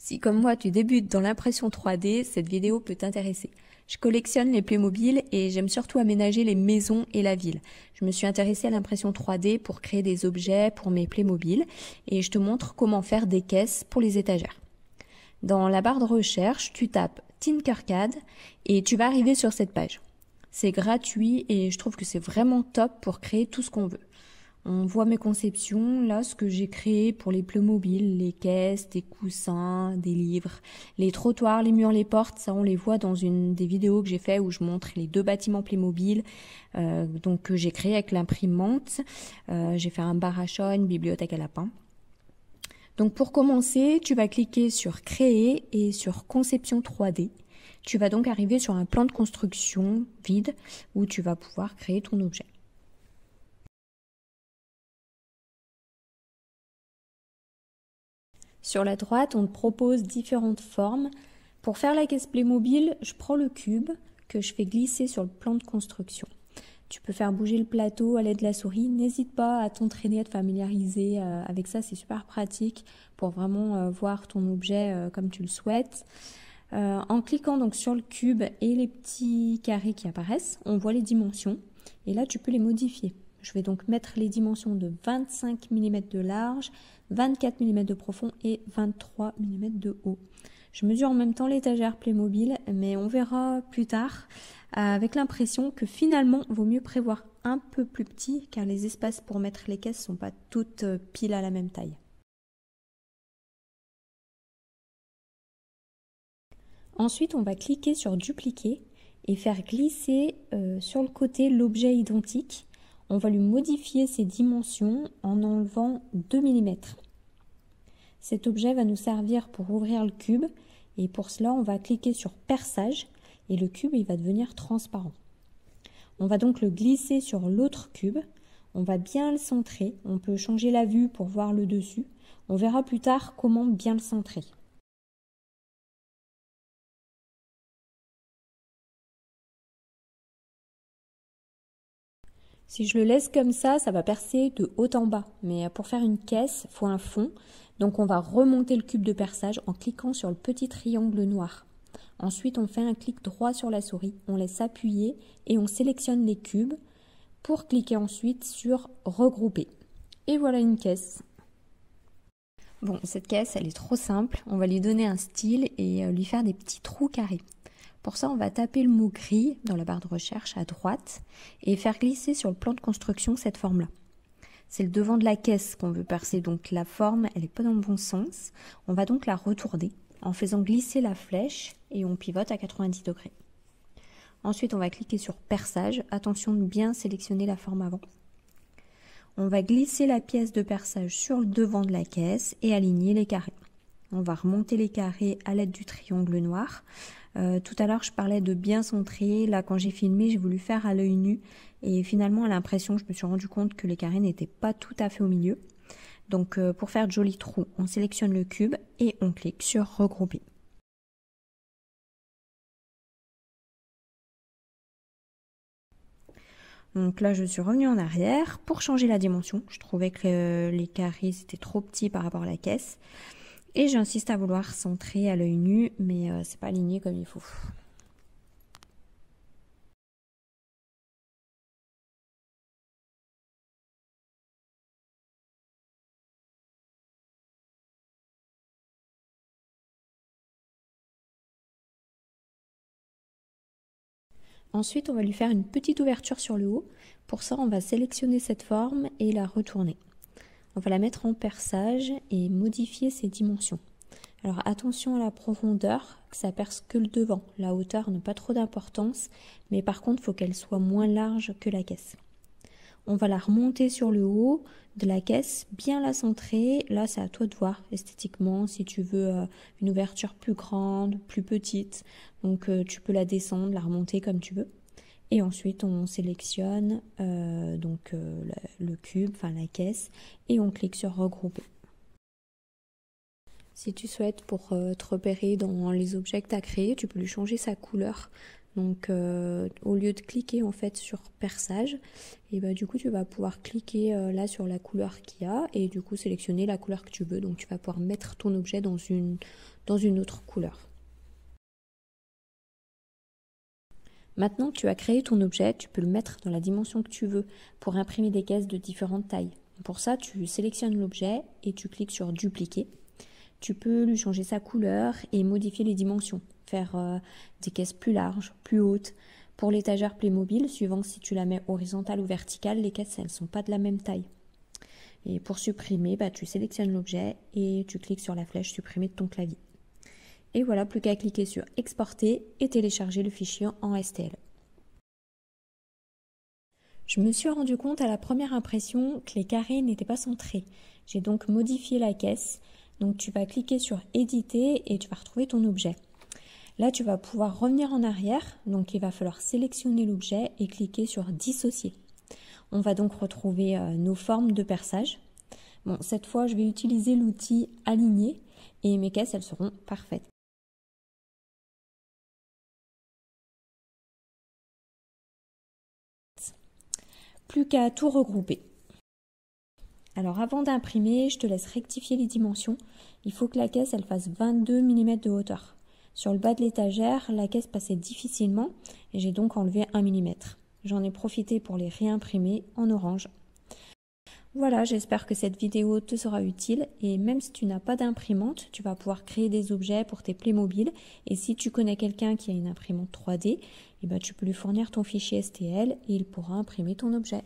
Si comme moi tu débutes dans l'impression 3D, cette vidéo peut t'intéresser. Je collectionne les Playmobil et j'aime surtout aménager les maisons et la ville. Je me suis intéressée à l'impression 3D pour créer des objets pour mes Playmobil et je te montre comment faire des caisses pour les étagères. Dans la barre de recherche, tu tapes Tinkercad et tu vas arriver sur cette page. C'est gratuit et je trouve que c'est vraiment top pour créer tout ce qu'on veut. On voit mes conceptions, là, ce que j'ai créé pour les Playmobil, les caisses, des coussins, des livres, les trottoirs, les murs, les portes, ça on les voit dans une des vidéos que j'ai fait où je montre les 2 bâtiments Playmobil, que j'ai créé avec l'imprimante. J'ai fait un bar à chat, une bibliothèque à lapin. Donc pour commencer, tu vas cliquer sur Créer et sur Conception 3D. Tu vas donc arriver sur un plan de construction vide où tu vas pouvoir créer ton objet. Sur la droite, on te propose différentes formes. Pour faire la caisse Playmobil, je prends le cube que je fais glisser sur le plan de construction. Tu peux faire bouger le plateau à l'aide de la souris. N'hésite pas à t'entraîner, à te familiariser avec ça. C'est super pratique pour vraiment voir ton objet comme tu le souhaites. En cliquant donc sur le cube et les petits carrés qui apparaissent, on voit les dimensions. Et là, tu peux les modifier. Je vais donc mettre les dimensions de 25 mm de large, 24 mm de profond et 23 mm de haut. Je mesure en même temps l'étagère Playmobil, mais on verra plus tard avec l'impression que finalement, il vaut mieux prévoir un peu plus petit car les espaces pour mettre les caisses ne sont pas toutes pile à la même taille. Ensuite, on va cliquer sur dupliquer et faire glisser sur le côté l'objet identique. On va lui modifier ses dimensions en enlevant 2 mm. Cet objet va nous servir pour ouvrir le cube et pour cela on va cliquer sur perçage et le cube il va devenir transparent. On va donc le glisser sur l'autre cube, on va bien le centrer, on peut changer la vue pour voir le dessus, on verra plus tard comment bien le centrer. Si je le laisse comme ça va percer de haut en bas. Mais pour faire une caisse, il faut un fond. Donc on va remonter le cube de perçage en cliquant sur le petit triangle noir. Ensuite, on fait un clic droit sur la souris. On laisse appuyer et on sélectionne les cubes pour cliquer ensuite sur regrouper. Et voilà une caisse. Bon, cette caisse, elle est trop simple. On va lui donner un style et lui faire des petits trous carrés. Pour ça, on va taper le mot gris dans la barre de recherche à droite et faire glisser sur le plan de construction cette forme-là. C'est le devant de la caisse qu'on veut percer, donc la forme, elle n'est pas dans le bon sens. On va donc la retourner en faisant glisser la flèche et on pivote à 90 degrés. Ensuite, on va cliquer sur perçage. Attention de bien sélectionner la forme avant. On va glisser la pièce de perçage sur le devant de la caisse et aligner les carrés. On va remonter les carrés à l'aide du triangle noir. Tout à l'heure, je parlais de bien centrer. Là, quand j'ai filmé, j'ai voulu faire à l'œil nu. Et finalement, à l'impression, je me suis rendu compte que les carrés n'étaient pas tout à fait au milieu. Donc, pour faire de jolis trous, on sélectionne le cube et on clique sur regrouper. Donc là, je suis revenue en arrière pour changer la dimension. Je trouvais que les carrés, c'était trop petits par rapport à la caisse. Et j'insiste à vouloir centrer à l'œil nu, mais c'est pas aligné comme il faut. Ensuite, on va lui faire une petite ouverture sur le haut. Pour ça, on va sélectionner cette forme et la retourner. On va la mettre en perçage et modifier ses dimensions. Alors attention à la profondeur, que ça perce que le devant. La hauteur n'a pas trop d'importance, mais par contre, il faut qu'elle soit moins large que la caisse. On va la remonter sur le haut de la caisse, bien la centrer. Là, c'est à toi de voir esthétiquement si tu veux une ouverture plus grande, plus petite. Donc, tu peux la descendre, la remonter comme tu veux. Et ensuite, on sélectionne le cube, enfin la caisse, et on clique sur regrouper. Si tu souhaites pour te repérer dans les objets que tu as créés, tu peux lui changer sa couleur. Donc au lieu de cliquer en fait sur perçage, et bah, du coup tu vas pouvoir cliquer là sur la couleur qu'il y a et du coup sélectionner la couleur que tu veux. Donc tu vas pouvoir mettre ton objet dans une autre couleur. Maintenant que tu as créé ton objet, tu peux le mettre dans la dimension que tu veux pour imprimer des caisses de différentes tailles. Pour ça, tu sélectionnes l'objet et tu cliques sur dupliquer. Tu peux lui changer sa couleur et modifier les dimensions, faire des caisses plus larges, plus hautes. Pour l'étagère Playmobil, suivant si tu la mets horizontale ou verticale, les caisses elles ne sont pas de la même taille. Et pour supprimer, bah, tu sélectionnes l'objet et tu cliques sur la flèche supprimer de ton clavier. Et voilà, plus qu'à cliquer sur exporter et télécharger le fichier en STL. Je me suis rendu compte à la première impression que les carrés n'étaient pas centrés. J'ai donc modifié la caisse. Donc tu vas cliquer sur éditer et tu vas retrouver ton objet. Là tu vas pouvoir revenir en arrière. Donc il va falloir sélectionner l'objet et cliquer sur dissocier. On va donc retrouver nos formes de perçage. Bon, cette fois je vais utiliser l'outil aligner et mes caisses elles seront parfaites. Plus qu'à tout regrouper. Alors avant d'imprimer, je te laisse rectifier les dimensions. Il faut que la caisse elle fasse 22 mm de hauteur. Sur le bas de l'étagère, la caisse passait difficilement et j'ai donc enlevé 1 mm. J'en ai profité pour les réimprimer en orange. Voilà, j'espère que cette vidéo te sera utile et même si tu n'as pas d'imprimante, tu vas pouvoir créer des objets pour tes Playmobil et si tu connais quelqu'un qui a une imprimante 3D, eh ben, tu peux lui fournir ton fichier STL et il pourra imprimer ton objet.